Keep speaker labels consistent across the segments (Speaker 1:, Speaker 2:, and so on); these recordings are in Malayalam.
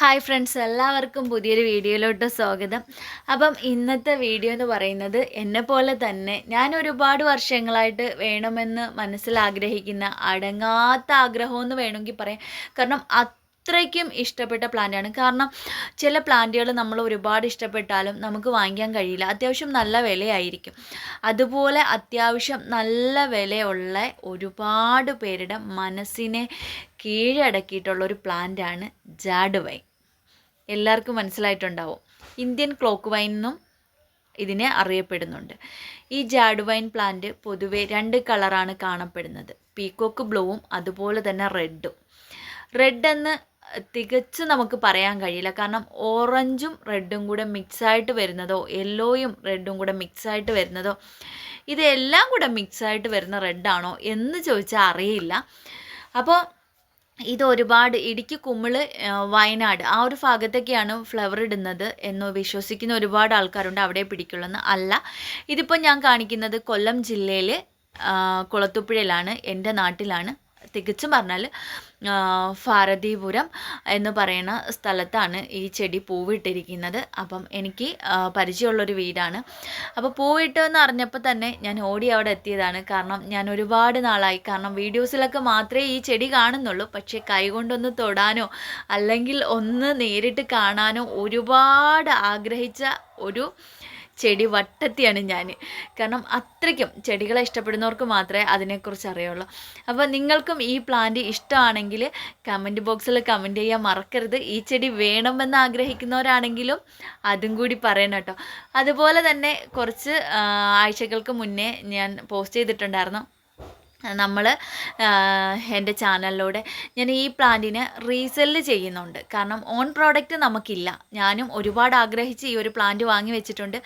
Speaker 1: ഹായ് ഫ്രണ്ട്സ്, എല്ലാവർക്കും പുതിയൊരു വീഡിയോയിലോട്ട് സ്വാഗതം. അപ്പം ഇന്നത്തെ വീഡിയോ എന്ന് പറയുന്നത് എന്നെപ്പോലെ തന്നെ ഞാൻ ഒരുപാട് വർഷങ്ങളായിട്ട് വേണമെന്ന് മനസ്സിലാഗ്രഹിക്കുന്ന അടങ്ങാത്ത ആഗ്രഹമെന്ന് വേണമെങ്കിൽ പറയാം. കാരണം അത്രയ്ക്കും ഇഷ്ടപ്പെട്ട പ്ലാന്റാണ്. കാരണം ചില പ്ലാന്റുകൾ നമ്മൾ ഒരുപാട് ഇഷ്ടപ്പെട്ടാലും നമുക്ക് വാങ്ങിക്കാൻ കഴിയില്ല, അത്യാവശ്യം നല്ല വിലയായിരിക്കും. അതുപോലെ അത്യാവശ്യം നല്ല വിലയുള്ള ഒരുപാട് പേരുടെ മനസ്സിനെ കീഴടക്കിയിട്ടുള്ളൊരു പ്ലാന്റാണ് ജാഡ് വൈൻ. എല്ലാവർക്കും മനസ്സിലായിട്ടുണ്ടാവും. ഇന്ത്യൻ ക്ലോക്ക് വൈൻ എന്നും ഇതിനെ അറിയപ്പെടുന്നുണ്ട്. ഈ ജാഡ് വൈൻ പ്ലാന്റ് പൊതുവെ 2 കളറാണ് കാണപ്പെടുന്നത്, പീക്കോക്ക് ബ്ലൂവും അതുപോലെ തന്നെ റെഡും. റെഡ് എന്ന് തികച്ച് നമുക്ക് പറയാൻ കഴിയില്ല, കാരണം ഓറഞ്ചും റെഡും കൂടെ മിക്സായിട്ട് വരുന്നതോ യെല്ലോയും റെഡും കൂടെ മിക്സായിട്ട് വരുന്നതോ ഇതെല്ലാം കൂടെ മിക്സായിട്ട് വരുന്ന റെഡാണോ എന്ന് ചോദിച്ചാൽ അറിയില്ല. അപ്പോൾ ഇത് ഒരുപാട് ഇടുക്കി, കുമ്മിള്, വയനാട് ആ ഒരു ഭാഗത്തൊക്കെയാണ് ഫ്ലവർ ഇടുന്നത് എന്ന് വിശ്വസിക്കുന്ന ഒരുപാട് ആൾക്കാരുണ്ട്. അവിടെ പിടിക്കുള്ളെന്ന് അല്ല. ഇതിപ്പോൾ ഞാൻ കാണിക്കുന്നത് കൊല്ലം ജില്ലയിൽ കുളത്തുപുഴയിലാണ്, എൻ്റെ നാട്ടിലാണ്. തികച്ചും പറഞ്ഞാൽ ഭാരതീപുരം എന്ന് പറയുന്ന സ്ഥലത്താണ് ഈ ചെടി പൂവിട്ടിരിക്കുന്നത്. അപ്പം എനിക്ക് പരിചയമുള്ളൊരു വീടാണ്. അപ്പോൾ പൂവിട്ടെന്ന് അറിഞ്ഞപ്പോൾ തന്നെ ഞാൻ ഓടി അവിടെ എത്തിയതാണ്. കാരണം ഞാൻ ഒരുപാട് നാളായി, കാരണം വീഡിയോസിലൊക്കെ മാത്രമേ ഈ ചെടി കാണുന്നുള്ളൂ, പക്ഷേ കൈകൊണ്ടൊന്ന് തൊടാനോ അല്ലെങ്കിൽ ഒന്ന് നേരിട്ട് കാണാനോ ഒരുപാട് ആഗ്രഹിച്ച ഒരു ചെടി വട്ടത്തിയാണ് ഞാൻ. കാരണം അത്രയ്ക്കും ചെടികളെ ഇഷ്ടപ്പെടുന്നവർക്ക് മാത്രമേ അതിനെക്കുറിച്ച് അറിയുള്ളൂ. അപ്പോൾ നിങ്ങൾക്കും ഈ പ്ലാന്റ് ഇഷ്ടമാണെങ്കിൽ കമൻറ്റ് ബോക്സിൽ കമൻറ്റ് ചെയ്യാൻ മറക്കരുത്. ഈ ചെടി വേണമെന്ന് ആഗ്രഹിക്കുന്നവരാണെങ്കിലും അതും കൂടി പറയണം കേട്ടോ. അതുപോലെ തന്നെ കുറച്ച് ആഴ്ചകൾക്ക് മുന്നേ ഞാൻ പോസ്റ്റ് ചെയ്തിട്ടുണ്ടായിരുന്നു, നമ്മൾ എൻ്റെ ചാനലിലൂടെ ഞാൻ ഈ പ്ലാന്റിനെ റീസെല്ല് ചെയ്യുന്നുണ്ട്. കാരണം ഓൺ പ്രോഡക്റ്റ് നമുക്കില്ല. ഞാനും ഒരുപാട് ആഗ്രഹിച്ച് ഈ ഒരു പ്ലാന്റ് വാങ്ങി വെച്ചിട്ടുണ്ട്.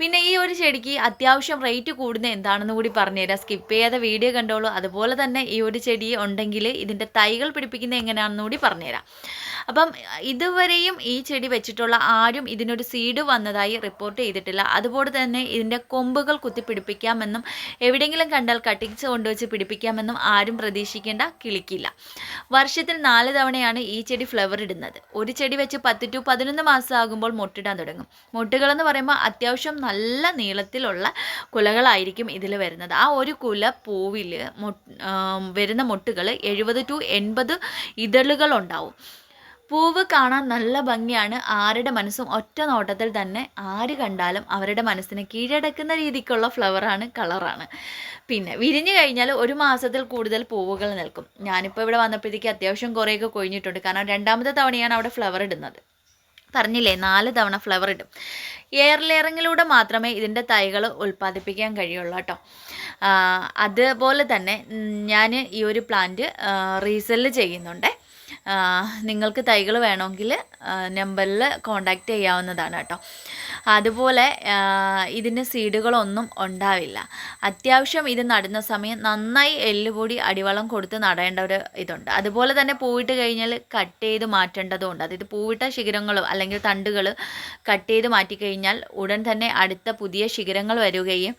Speaker 1: പിന്നെ ഈ ഒരു ചെടിക്ക് അത്യാവശ്യം റേറ്റ് കൂടുന്നത് എന്താണെന്ന് കൂടി പറഞ്ഞുതരാം, സ്കിപ്പ് ചെയ്യാതെ വീഡിയോ കണ്ടോളൂ. അതുപോലെ തന്നെ ഈ ഒരു ചെടി ഉണ്ടെങ്കിൽ ഇതിൻ്റെ തൈകൾ പിടിപ്പിക്കുന്നത് എങ്ങനെയാണെന്ന് കൂടി പറഞ്ഞുതരാം. അപ്പം ഇതുവരെയും ഈ ചെടി വെച്ചിട്ടുള്ള ആരും ഇതിനൊരു സീഡ് വന്നതായി റിപ്പോർട്ട് ചെയ്തിട്ടില്ല. അതുപോലെ തന്നെ ഇതിൻ്റെ കൊമ്പുകൾ കുത്തിപ്പിടിപ്പിക്കാമെന്നും എവിടെയെങ്കിലും കണ്ടാൽ കട്ടിങ്സ് കൊണ്ടുവച്ച് പിടിപ്പിക്കാമെന്നും ആരും പ്രതീക്ഷിക്കേണ്ട, കിളിക്കില്ല. വർഷത്തിൽ 4 തവണയാണ് ഈ ചെടി ഫ്ലവർ ഇടുന്നത്. ഒരു ചെടി വെച്ച് 10 to 11 മാസം ആകുമ്പോൾ മൊട്ടിടാൻ തുടങ്ങും. മൊട്ടുകളെന്ന് പറയുമ്പോൾ അത്യാവശ്യം നല്ല നീളത്തിലുള്ള കുലകളായിരിക്കും ഇതിൽ വരുന്നത്. ആ ഒരു കുല പൂവിൽ വരുന്ന മൊട്ടുകൾ 70 to 80 ഇതളുകൾ ഉണ്ടാവും. പൂവ് കാണാൻ നല്ല ഭംഗിയാണ്. ആരുടെ മനസ്സും ഒറ്റ നോട്ടത്തിൽ തന്നെ ആര് കണ്ടാലും അവരുടെ മനസ്സിനെ കീഴടക്കുന്ന രീതിക്കുള്ള ഫ്ലവറാണ്, കളറാണ്. പിന്നെ വിരിഞ്ഞു കഴിഞ്ഞാൽ 1 മാസത്തിൽ കൂടുതൽ പൂവുകൾ നിൽക്കും. ഞാനിപ്പോൾ ഇവിടെ വന്നപ്പോഴത്തേക്ക് അത്യാവശ്യം കുറേയൊക്കെ കൊഴിഞ്ഞിട്ടുണ്ട്, കാരണം 2ാമത്തെ തവണയാണ് അവിടെ ഫ്ലവർ ഇടുന്നത്. പറഞ്ഞില്ലേ, 4 തവണ ഫ്ലവർ ഇടും. എയർ ലെയറിങ്ങിലൂടെ മാത്രമേ ഇതിൻ്റെ തൈകൾ ഉൽപ്പാദിപ്പിക്കാൻ കഴിയുള്ളൂ കേട്ടോ. അതുപോലെ തന്നെ ഞാൻ ഈ ഒരു പ്ലാന്റ് റീസെല്ല് ചെയ്യുന്നുണ്ട്. നിങ്ങൾക്ക് തൈകൾ വേണമെങ്കിൽ നമ്പറിൽ കോണ്ടാക്റ്റ് ചെയ്യാവുന്നതാണ് കേട്ടോ. അതുപോലെ ഇതിന് സീഡുകളൊന്നും ഉണ്ടാവില്ല. അത്യാവശ്യം ഇത് നടുന്ന സമയം നന്നായി എല്ലുപൊടി അടിവളം കൊടുത്ത് നടേണ്ട ഒരു ഇതുണ്ട്. അതുപോലെ തന്നെ പൂവിട്ട് കഴിഞ്ഞാൽ കട്ട് ചെയ്ത് മാറ്റേണ്ടതുണ്ട്. അതായത് പൂവിട്ട ശിഖരങ്ങളോ അല്ലെങ്കിൽ തണ്ടുകൾ കട്ട് ചെയ്ത് മാറ്റിക്കഴിഞ്ഞാൽ ഉടൻ തന്നെ അടുത്ത പുതിയ ശിഖരങ്ങൾ വരികയും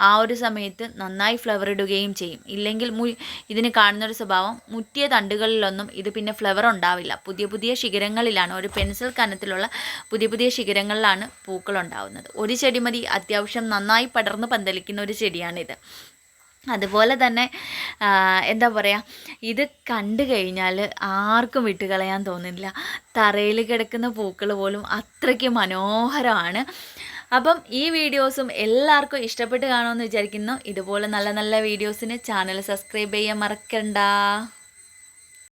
Speaker 1: ആ ഒരു സമയത്ത് നന്നായി ഫ്ലവർ ഇടുകയും ചെയ്യും. ഇല്ലെങ്കിൽ ഇതിന് കാണുന്നൊരു സ്വഭാവം, മുറ്റിയ തണ്ടുകളിലൊന്നും ഇത് പിന്നെ ഫ്ലവർ ഉണ്ടാവില്ല. പുതിയ ശിഖരങ്ങളിലാണ്, ഒരു പെൻസിൽ കനത്തിലുള്ള പുതിയ ശിഖരങ്ങളിലാണ് പൂക്കൾ ഉണ്ടാവുന്നത്. ഒരു ചെടി മതി, അത്യാവശ്യം നന്നായി പടർന്ന് പന്തലിക്കുന്ന ഒരു ചെടിയാണിത്. അതുപോലെ തന്നെ എന്താ പറയുക, ഇത് കണ്ടു കഴിഞ്ഞാൽ ആർക്കും വിട്ടുകളയാൻ തോന്നില്ല. തറയിൽ കിടക്കുന്ന പൂക്കൾ പോലും അത്രയ്ക്ക് മനോഹരമാണ്. അപ്പം ഈ വീഡിയോസും എല്ലാവർക്കും ഇഷ്ടപ്പെട്ട് കാണുമെന്ന് വിചാരിക്കുന്നു. ഇതുപോലെ നല്ല നല്ല വീഡിയോസിന് ചാനൽ സബ്സ്ക്രൈബ് ചെയ്യാൻ മറക്കണ്ട.